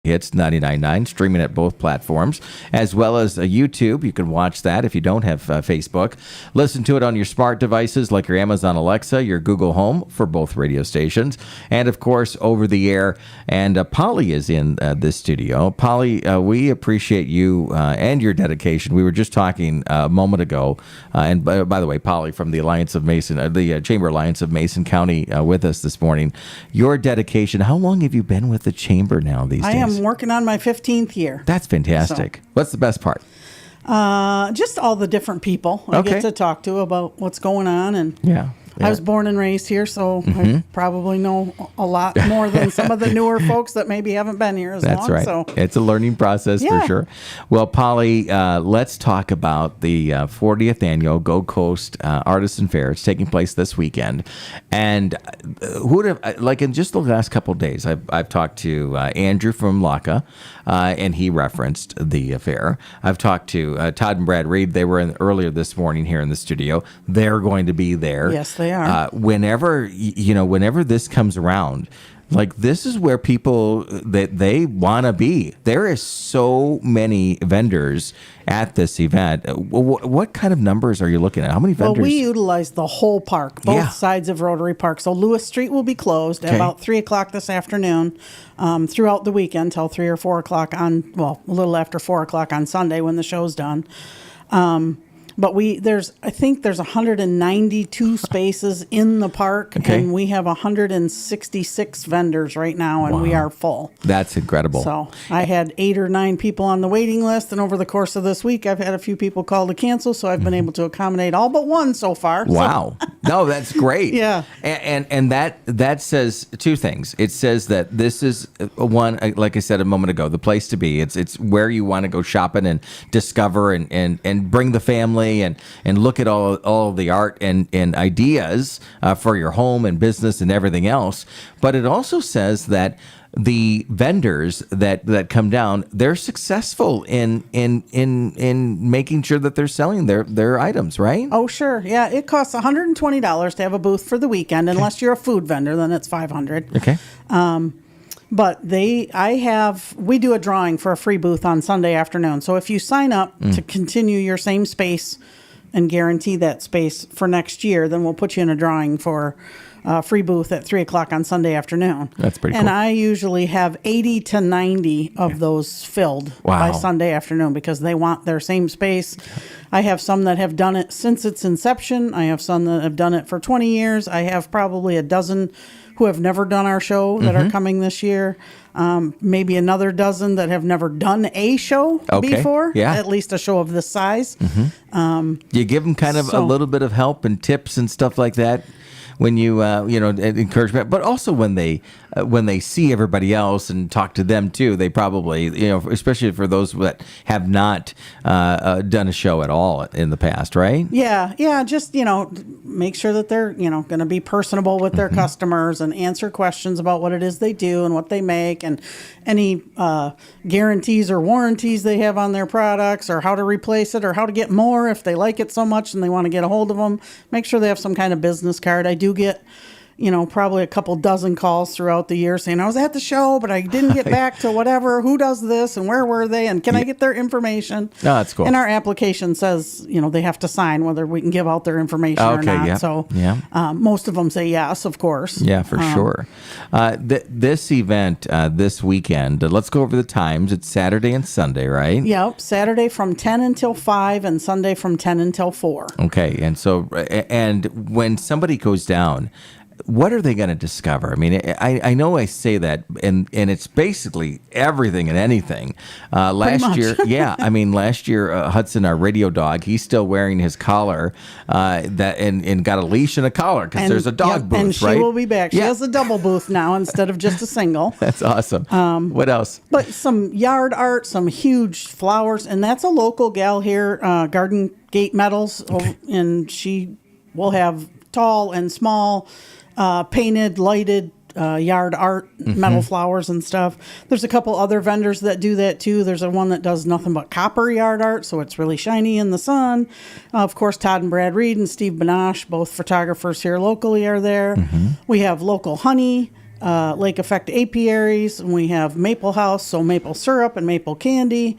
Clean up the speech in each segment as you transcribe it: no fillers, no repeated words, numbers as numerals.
Hits 99.9, streaming at both platforms, as well as YouTube. You can watch that if you don't have Facebook. Listen to it on your smart devices like your Amazon Alexa, your Google Home for both radio stations, and of course over the air. And Polly is in this studio. Polly, we appreciate you and your dedication. We were just talking a moment ago, and by the way, Polly from the Alliance of Mason, the Chamber Alliance of Mason County, with us this morning. Your dedication. How long have you been with the Chamber now these days? I'm working on my 15th year. That's fantastic. So, what's the best part? Just all the different people I get to talk to about what's going on. And I was born and raised here, so I probably know a lot more than some of the newer folks that maybe haven't been here as long. That's right. So. It's a learning process for sure. Well, Polly, let's talk about the 40th annual Gold Coast Artisan Fair. It's taking place this weekend. And who would have, like in just the last couple of days, I've talked to Andrew from LACA, and he referenced the fair. I've talked to Todd and Brad Reed. They were in earlier this morning here in the studio. They're going to be there. Yes, they are. Whenever this comes around, like this is where people that they want to be. There is so many vendors at this event. What kind of numbers are you looking at? How many vendors? Well, we utilize the whole park, both sides of Rotary Park. So Lewis Street will be closed at about 3 o'clock this afternoon, throughout the weekend till 3 or 4 o'clock a little after 4 o'clock on Sunday when the show's done. But I think there's 192 spaces in the park, and we have 166 vendors right now, and we are full. That's incredible. So I had 8 or 9 people on the waiting list, and over the course of this week, I've had a few people call to cancel, so I've been able to accommodate all but one so far. Wow. No, that's great. Yeah. And that says two things. It says that this is one, like I said a moment ago, the place to be. It's where you want to go shopping and discover and bring the family and look at all of the art and ideas for your home and business and everything else. But it also says that the vendors that come down, they're successful in making sure that they're selling their items, right? Oh, sure. Yeah, it costs $120 to have a booth for the weekend. Unless you're a food vendor, then it's $500. Okay. But we do a drawing for a free booth on Sunday afternoon. So if you sign up to continue your same space and guarantee that space for next year, then we'll put you in a drawing for a free booth at 3 o'clock on Sunday afternoon. That's pretty cool. And I usually have 80 to 90 of those filled by Sunday afternoon because they want their same space. I have some that have done it since its inception. I have some that have done it for 20 years. I have probably a dozen who have never done our show that are coming this year. Maybe another dozen that have never done a show before, at least a show of this size. You give them kind of a little bit of help and tips and stuff like that when you encouragement, but also when they see everybody else and talk to them too, they probably, especially for those that have not done a show at all in the past, right? Yeah, just make sure that they're going to be personable with their customers and answer questions about what it is they do and what they make and any guarantees or warranties they have on their products or how to replace it or how to get more if they like it so much and they want to get a hold of them. Make sure they have some kind of business card. I do get probably a couple dozen calls throughout the year saying, I was at the show, but I didn't get back to whatever, who does this and where were they and can I get their information? No, that's cool. And our application says, they have to sign whether we can give out their information or not. Yep. So most of them say yes, of course. Yeah, for sure. This event this weekend, let's go over the times. It's Saturday and Sunday, right? Yep, Saturday from 10 until 5 and Sunday from 10 until 4. Okay, and when somebody goes down, what are they going to discover? I mean, I know I say that, and it's basically everything and anything. Last year, Hudson, our radio dog, he's still wearing his collar and got a leash and a collar because there's a dog booth, and she will be back. She has a double booth now instead of just a single. That's awesome. What else? But some yard art, some huge flowers, and that's a local gal here, Garden Gate Metals, and she will have tall and small painted, lighted yard art, metal flowers and stuff. There's a couple other vendors that do that too. There's one that does nothing but copper yard art, so it's really shiny in the sun. Of course, Todd and Brad Reed and Steve Banash, both photographers here locally, are there. We have local honey lake effect apiaries, and we have Maple House, so maple syrup and maple candy.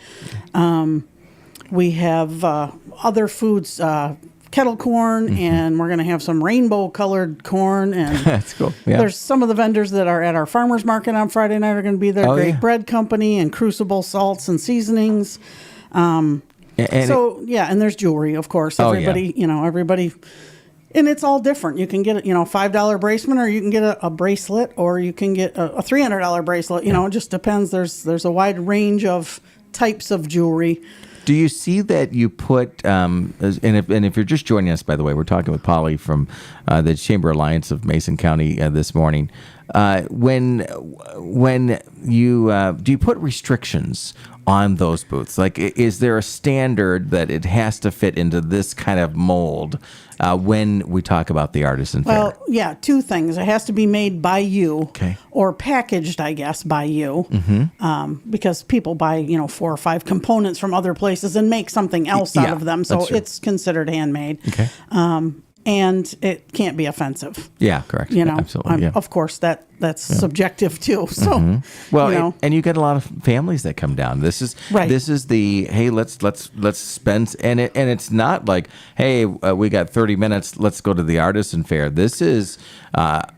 We have other foods, kettle corn, and we're going to have some rainbow colored corn. And That's cool. Yeah. there's some of the vendors that are at our farmers market on Friday night are going to be there. Oh, Great yeah. Bread Company and Crucible Salts and Seasonings. And And there's jewelry, of course. Oh, Everybody, and it's all different. You can get a $5 bracelet, or you can get a bracelet, or you can get a $300 bracelet. It just depends. There's a wide range of types of jewelry. Do you see that you put, and if you're just joining us, by the way, we're talking with Polly from the Chamber Alliance of Mason County this morning. When you do you put restrictions on those booths? Like, is there a standard that it has to fit into this kind of mold when we talk about the Artisan Fair? Well, yeah, two things. It has to be made by you, Okay. or packaged, I guess, by you, because people buy 4 or 5 components from other places and make something else out Yeah, of them. So that's true. it's considered handmade. Okay. And it can't be offensive. Yeah, correct. Absolutely. Yeah. Of course, that's subjective too. So, Well, and you get a lot of families that come down. This is Right. This is the hey, let's spend, and it's not like, hey, we got 30 minutes, let's go to the Artisan Fair. This is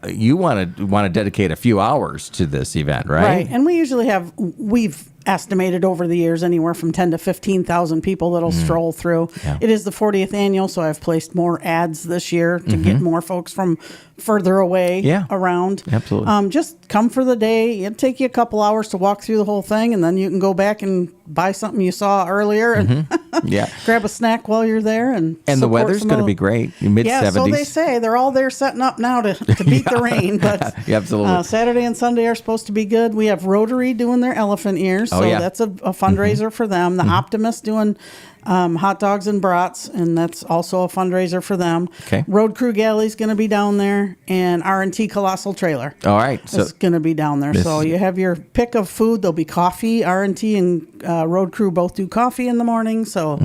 you want to dedicate a few hours to this event, right? right. And we've estimated over the years anywhere from 10 to 15,000 people that'll stroll through. Yeah. It is the 40th annual, so I've placed more ads this year to get more folks from further away around. Absolutely. Just come for the day. It'll take you a couple hours to walk through the whole thing, and then you can go back and buy something you saw earlier and Yeah. grab a snack while you're there. And And the support weather's some going to of- be great. Mid 70s. Yeah, so they say. They're all there setting up now to beat the rain. But Yeah, absolutely. Saturday and Sunday are supposed to be good. We have Rotary doing their elephant ears, so yeah. that's a fundraiser for them. The Optimist doing hot dogs and brats, and that's also a fundraiser for them. Okay. Road Crew Galley's going to be down there, and R&T Colossal Trailer. All right. So It's going to be down there. So you have your pick of food. There'll be coffee. R&T and Road Crew both do coffee in the morning. So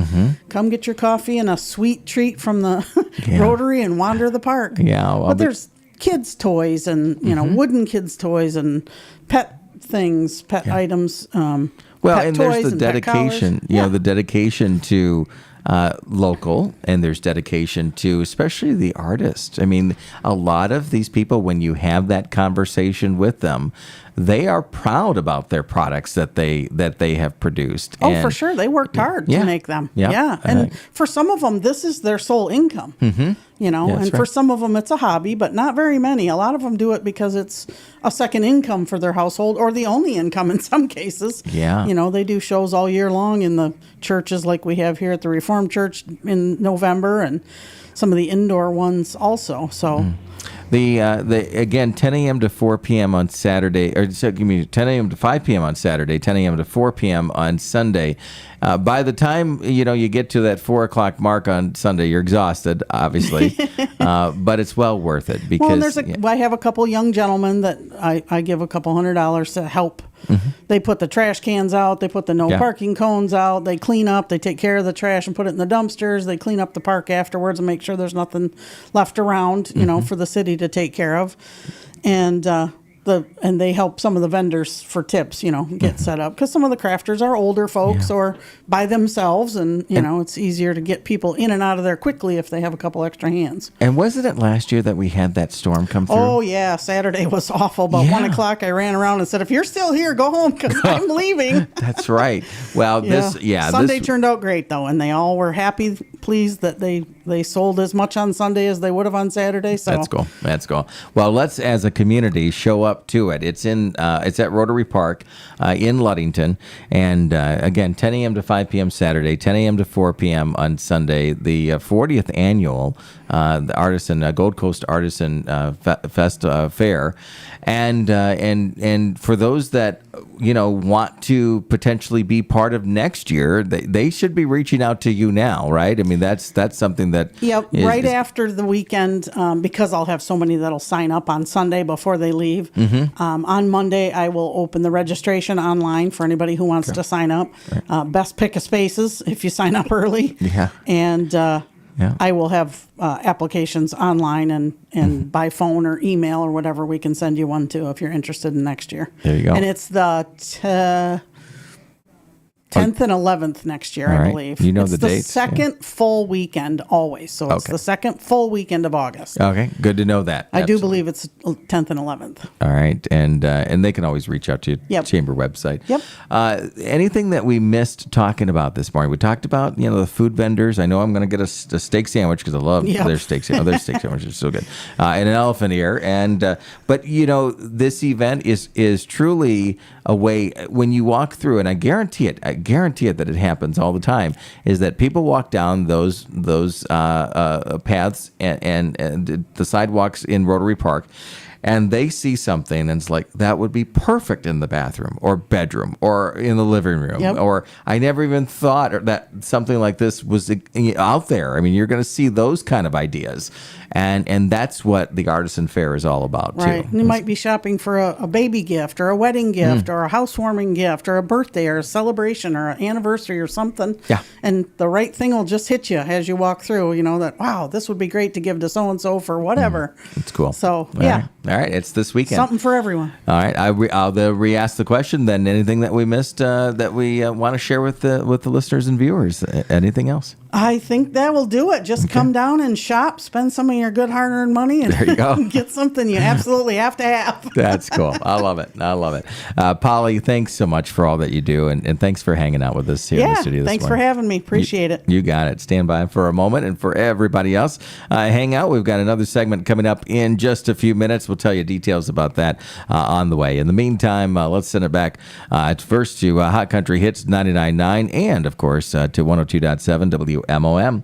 come get your coffee and a sweet treat from the Rotary and wander the park. Yeah, well, but there's kids' toys and, wooden kids' toys and pet things, pet items. Well, pet and toys there's the and pet dedication, collars. the dedication to local, and there's dedication to especially the artist. I mean, a lot of these people, when you have that conversation with them, they are proud about their products that they have produced. Oh, And- for sure. They worked hard to make them. Yeah. Yeah. And for some of them, this is their sole income. That's And for right. some of them, it's a hobby, but not very many. A lot of them do it because it's a second income for their household, or the only income in some cases. Yeah. They do shows all year long in the churches like we have here at the Reformed Church in November, and some of the indoor ones also. So. The again, 10 a.m. to 4 p.m. on Saturday, or 10 a.m. to 5 p.m. on Saturday, 10 a.m. to 4 p.m. on Sunday. By the time you get to that 4 o'clock mark on Sunday, you're exhausted, obviously, but it's well worth it because I have a couple young gentlemen that I give a couple $100 to help. They put the trash cans out. They put the no parking cones out. They clean up. They take care of the trash and put it in the dumpsters. They clean up the park afterwards and make sure there's nothing left around, for the city to take care of. And and they help some of the vendors for tips, get set up, because some of the crafters are older folks or by themselves, and it's easier to get people in and out of there quickly if they have a couple extra hands. And wasn't it last year that we had that storm come through? Oh yeah, Saturday was awful. About 1 o'clock, I ran around and said, "If you're still here, go home because I'm leaving." That's right. Well, Sunday turned out great though, and they all were happy, pleased that they sold as much on Sunday as they would have on Saturday. So That's cool. Well, let's as a community show up to it. It's at Rotary Park in Ludington, and again, 10 a.m. to 5 p.m. Saturday, 10 a.m. to 4 p.m. on Sunday. The 40th annual the Artisan Gold Coast Artisan Fair, and for those that want to potentially be part of next year, they should be reaching out to you now, right? I mean, that's something that after the weekend, because I'll have so many that'll sign up on Sunday before they leave. On Monday, I will open the registration online for anybody who wants to sign up. Best pick of spaces if you sign up early. Yeah. And Yeah. I will have applications online and by phone or email or whatever. We can send you one too if you're interested in next year. There you go. And it's the 10th and 11th next year, All I right. believe. You know it's the dates, the second full weekend always. So it's Okay. the second full weekend of August. Okay, good to know that. I do Absolutely. believe it's 10th and 11th. All right, and they can always reach out to your Yep. chamber website. Yep. Anything that we missed talking about this morning? We talked about the food vendors. I know I'm going to get a steak sandwich because I love Yep. their steak sandwich. Their steak sandwich is so good, and an elephant ear. And but this event is truly a way when you walk through, and I guarantee it that it happens all the time. Is that people walk down those paths and the sidewalks in Rotary Park, and they see something and it's like, that would be perfect in the bathroom or bedroom or in the living room. Yep. Or I never even thought that something like this was out there. I mean, you're going to see those kind of ideas. And that's what the Artisan Fair is all about, Right. too. And you might be shopping for a baby gift or a wedding gift or a housewarming gift or a birthday or a celebration or an anniversary or something. Yeah. And the right thing will just hit you as you walk through, that, wow, this would be great to give to so-and-so for whatever. It's cool. So, All yeah. right. All right. It's this weekend. Something for everyone. All right. I'll re-ask the question then. Anything that we missed that we want to share with the listeners and viewers? Anything else? I think that will do it. Just come down and shop, spend some of your good hard-earned money, and There you go. get something you absolutely have to have. That's cool. I love it. Polly, thanks so much for all that you do, and thanks for hanging out with us here in the studio this thanks for morning. having me. Appreciate it. You got it. Stand by for a moment. And for everybody else, hang out. We've got another segment coming up in just a few minutes. We'll tell you details about that on the way. In the meantime, let's send it back first to Hot Country Hits 99.9 and, of course, to 102.7 WMOM.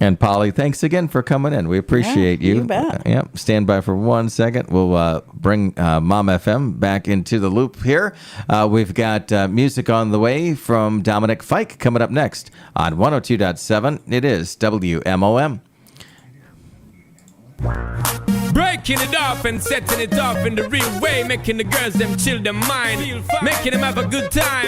And Polly, thanks again for coming in. We appreciate you. You bet. Yep. Stand by for 1 second. We'll bring Mom FM back into the loop here. We've got music on the way from Dominic Fike coming up next on 102.7. It is WMOM. Breaking it off and setting it off in the real way, making the girls them chill their mind, making them have a good time.